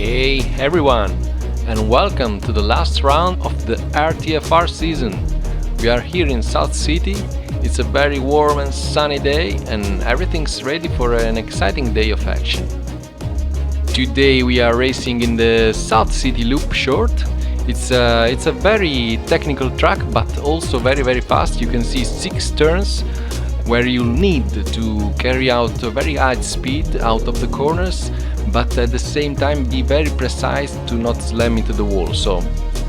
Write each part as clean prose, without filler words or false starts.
Hey everyone, and welcome to the last round of the RTFR season. We are here in South City. It's a very warm and sunny day, and everything's ready for an exciting day of action. Today we are racing in the South City Loop Short. It's a very technical track, but also very fast. You can see 6 turns where you'll need to carry out a very high speed out of the corners, but at the same time be very precise to not slam into the wall. So,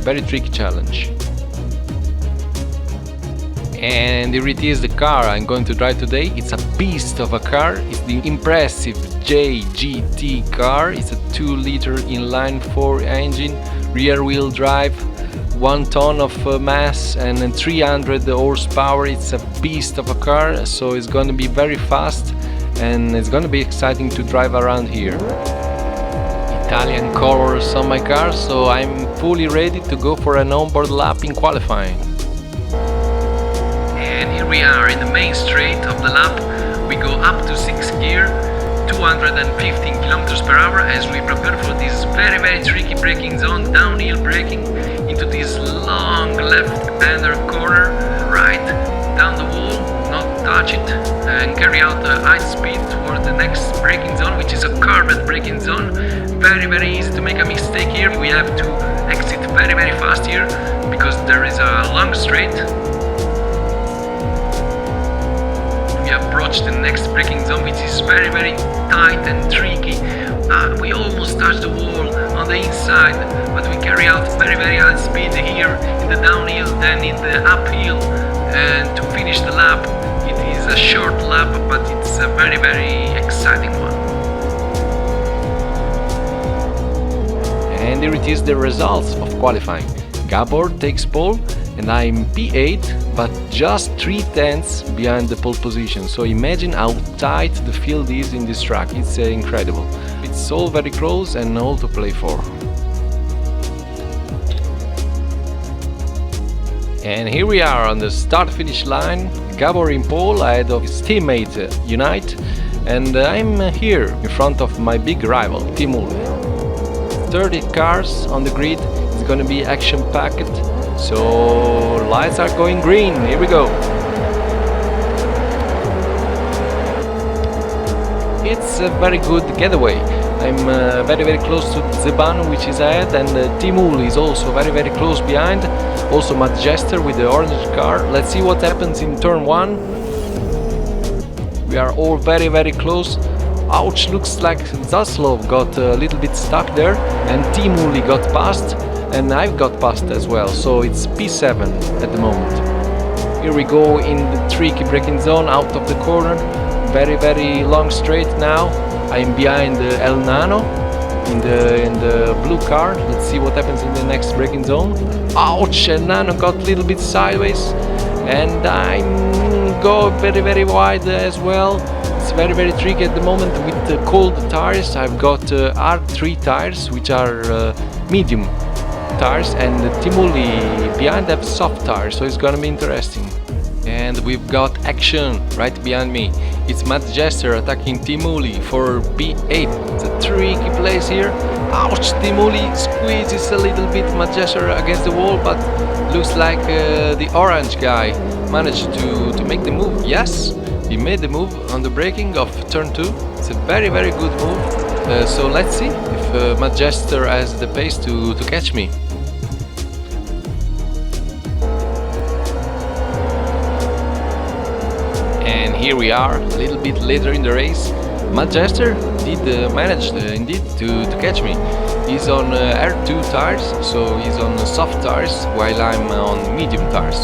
very tricky challenge. And here it is, the car I'm going to drive today. It's a beast of a car. It's the impressive JGT car. It's a 2-liter inline-4 engine, rear-wheel drive, 1 ton of mass and 300 horsepower. It's a beast of a car, so it's going to be very fast and it's going to be exciting to drive around here. Italian colors on my car, so I'm fully ready to go for an onboard lap in qualifying. And here we are in the main straight of the lap. We go up to 6th gear, 215 km per hour as we prepare for this very tricky braking zone, downhill braking into this long left-hander corner, right down the wall, not touch it, and carry out a high speed toward the next braking zone, which is a curved braking zone. Very easy to make a mistake here. We have to exit very fast here because there is a long straight. We approach the next braking zone, which is very tight and tricky. We almost touch the wall on the inside, but we carry out very high speed here in the downhill, then in the uphill, and to finish the lap. It is a short lap, but it's a very exciting one. And here it is, the results of qualifying. Gabor takes pole and I'm P8, but just 3/10 behind the pole position. So imagine how tight the field is in this track. It's incredible. It's all very close and all to play for. And here we are on the start-finish line. Gabor in pole ahead of his teammate Unite, and I'm here in front of my big rival Timur. 30 cars on the grid. It's gonna be action-packed. So lights are going green. Here we go. It's a very good getaway. I'm very close to Zeban, which is ahead, and Timur is also very close behind. Also Manchester with the orange car. Let's see what happens in turn 1. We are all very close. Ouch, looks like Zaslov got a little bit stuck there, and Timur got past, and I've got past as well. So it's P7 at the moment. Here we go in the tricky braking zone out of the corner. Very long straight now. I'm behind El Nano in the blue car. Let's see what happens in the next braking zone. Ouch! El Nano got a little bit sideways, and I'm go very wide as well. It's very tricky at the moment with the cold tires. I've got R3 tires, which are medium tires, and Timuli behind have soft tires, so it's gonna be interesting. And we've got action right behind me. It's Manchester attacking Timuli for P8. It's a tricky place here. Ouch! Timuli squeezes a little bit Manchester against the wall, but looks like the orange guy managed to make the move. Yes, he made the move on the braking of turn 2. It's a very good move. So let's see if Manchester has the pace to catch me. And here we are, a little bit later in the race. Manchester did manage indeed to catch me. He's on R2 tires, so he's on soft tires, while I'm on medium tires.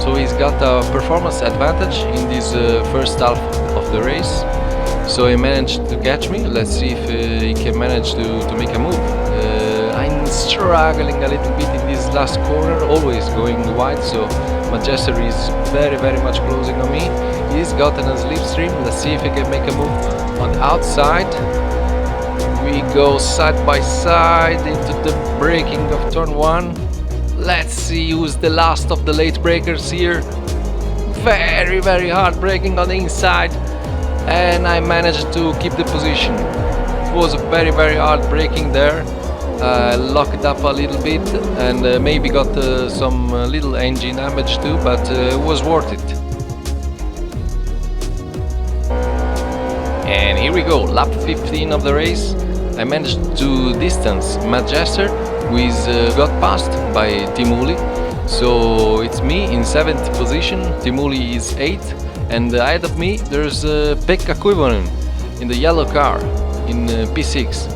So he's got a performance advantage in this first half of the race. So he managed to catch me. Let's see if he can manage to make a move. I'm struggling a little bit in this last corner, always going wide. So Manchester is very much closing on me. He's gotten a slipstream. Let's see if he can make a move on the outside. We go side by side into the braking of turn 1. Let's see who's the last of the late breakers here. Very hard braking on the inside, and I managed to keep the position. It was a very hard braking there. locked up a little bit and maybe got some little engine damage too, but it was worth it. And here we go, lap 15 of the race. I managed to distance Manchester, who is got passed by Timuli. So it's me in 7th position, Timuli is 8th, and ahead of me there's Pekka Kuivonen in the yellow car in P6.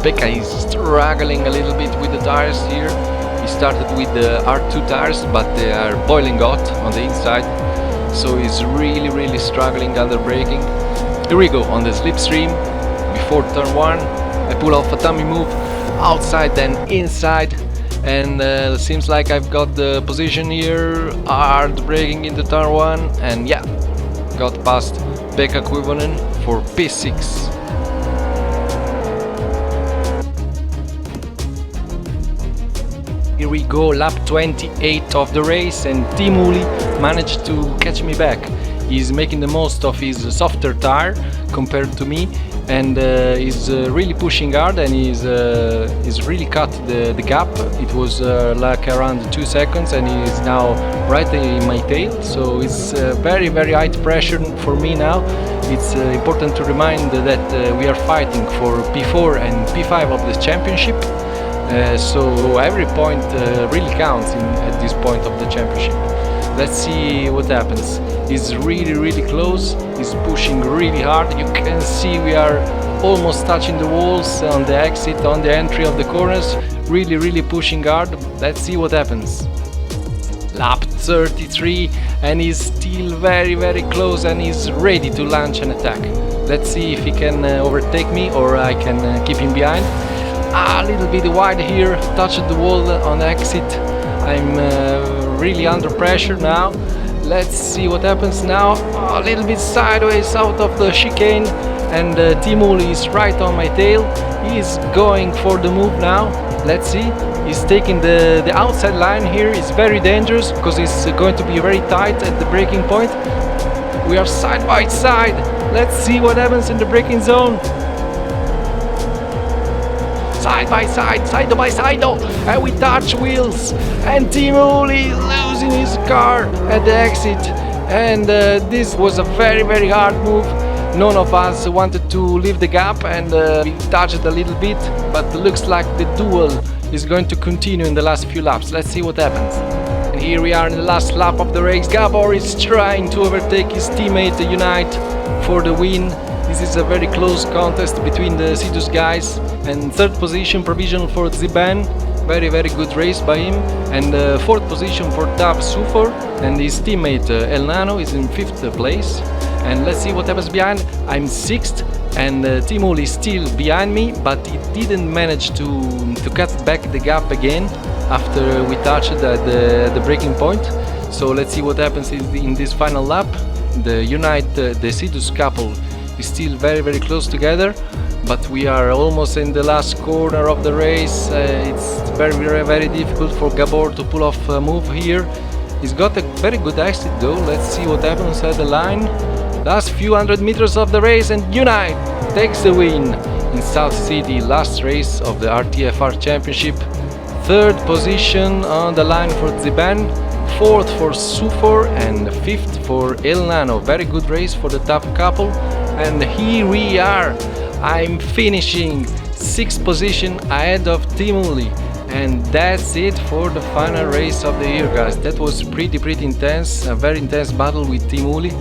Pekka is struggling a little bit with the tires here. He started with the R2 tires, but they are boiling hot on the inside, so he's really struggling under braking. Here we go on the slipstream before turn 1. I pull off a tummy move outside then inside, and seems like I've got the position here, hard braking into turn 1, and yeah, got past Pekka Kuivonen for P6. Here we go, lap 28 of the race, and Timuli managed to catch me back. He's making the most of his softer tire compared to me, and he's really pushing hard, and he's really cut the gap. It was like around 2 seconds, and he's now right in my tail, so it's very high pressure for me now. It's important to remind that we are fighting for P4 and P5 of the championship. So every point really counts at this point of the championship. Let's see what happens. He's really close, he's pushing really hard. You can see we are almost touching the walls on the exit, on the entry of the corners. Really pushing hard. Let's see what happens. Lap 33, and he's still very close, and he's ready to launch an attack. Let's see if he can overtake me, or I can keep him behind. A little bit wide here, touched the wall on the exit. I'm really under pressure now. Let's see what happens now. A little bit sideways out of the chicane, and Timuli is right on my tail. He's going for the move now. Let's see. He's taking the outside line here. It's very dangerous because it's going to be very tight at the braking point. We are side by side. Let's see what happens in the braking zone. Side by side, oh, and we touch wheels, and Timuli losing his car at the exit, and this was a very hard move. None of us wanted to leave the gap, and we touched a little bit, but looks like the duel is going to continue in the last few laps. Let's see what happens. And here we are in the last lap of the race. Gabor is trying to overtake his teammate Unite for the win. This is a very close contest between the Sidus guys, and 3rd position provisional for Ziban. Very good race by him, and 4th position for Tab Sufor, and his teammate El Nano is in 5th place. And let's see what happens behind. I'm 6th, and Timuli is still behind me, but he didn't manage to cut back the gap again after we touched at the braking point. So let's see what happens in this final lap. The Unite, the Sidus couple is still very close together, but we are almost in the last corner of the race. It's very difficult for Gabor to pull off a move here. He's got a very good exit though. Let's see what happens at the line. Last few hundred meters of the race, and Unite takes the win in South City, last race of the RTFR Championship. 3rd position on the line for Ziban, 4th for Sufor, and 5th for El Nano. Very good race for the top couple. And here we are. I'm finishing 6th position ahead of Timuli, and that's it for the final race of the year, guys. That was pretty intense, a very intense battle with Timuli.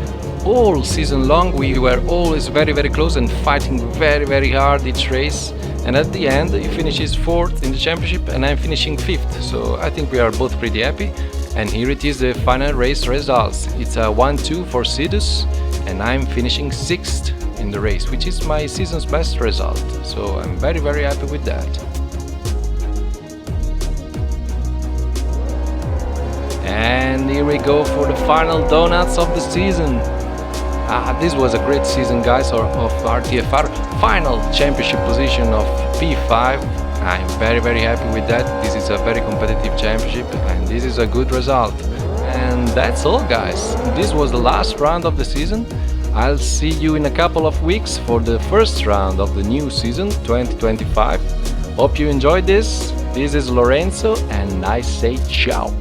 All season long we were always very close and fighting very hard each race, and at the end he finishes 4th in the championship and I'm finishing 5th, so I think we are both pretty happy. And here it is, the final race results. It's a 1-2 for Sidus, and I'm finishing 6th in the race, which is my season's best result, so I'm very happy with that. And here we go for the final donuts of the season. This was a great season, guys, of RTFR. Final championship position of P5. I'm very happy with that. This is a very competitive championship, and this is a good result. And that's all, guys. This was the last round of the season. I'll see you in a couple of weeks for the first round of the new season 2025. Hope you enjoyed this. This is Lorenzo and I say ciao.